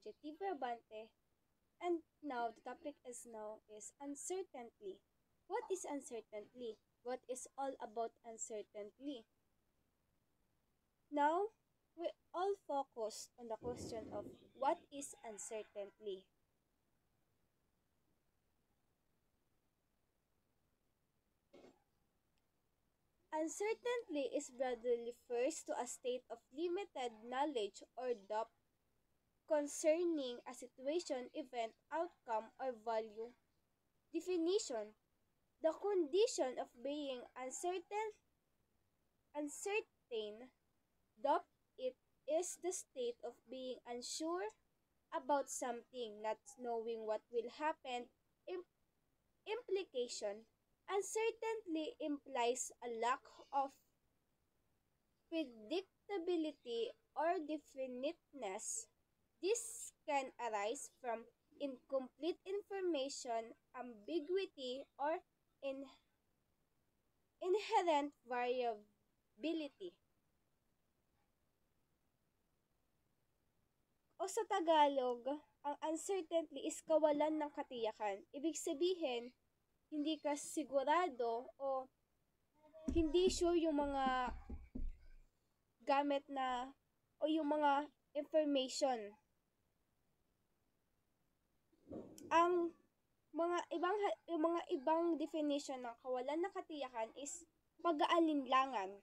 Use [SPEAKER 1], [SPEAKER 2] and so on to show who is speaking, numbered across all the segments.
[SPEAKER 1] J.T. Brabante. And now the topic is uncertainty. What is uncertainty? What is all about uncertainty? Now we all focus on the question of what is uncertainty. Uncertainty is broadly refers to a state of limited knowledge or doubt concerning a situation, event, outcome, or value. Definition: the condition of being uncertain, doubt it is the state of being unsure about something, not knowing what will happen. Im- Implication: uncertainty implies a lack of predictability or definiteness. This can arise from incomplete information, ambiguity, or in- inherent variability. O sa Tagalog, ang uncertainty is kawalan ng katiyakan. Ibig sabihin, hindi ka sigurado o hindi sure yung mga gamit na o yung mga information. Ang mga ibang definition ng kawalan ng katiyakan is pag-aalinlangan.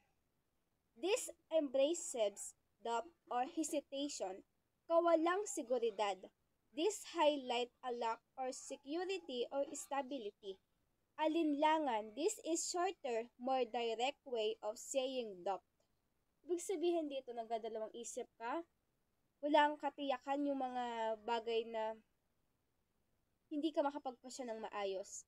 [SPEAKER 1] This embraces doubt or hesitation, kawalang seguridad. This highlight a lack or security or stability. Alinlangan, this is shorter, more direct way of saying doubt. Ibig sabihin dito, nagdadalawang isip ka, walang katiyakan yung mga bagay na hindi ka makapagpasya ng maayos.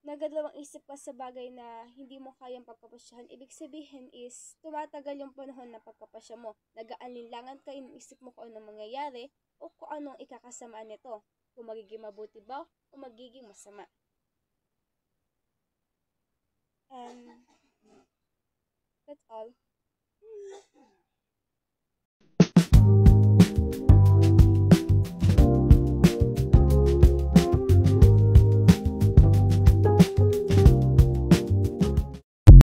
[SPEAKER 1] Nagdadalawang isip ka sa bagay na hindi mo kayang pagpapasyahan. Ibig sabihin is, tumatagal yung panahon ng pagpapasya mo. Nag-aalinlangan ka, inisip mo kung anong mangyayari o kung anong ikakasamaan nito. Kung magiging mabuti ba o magiging masama. And that's all.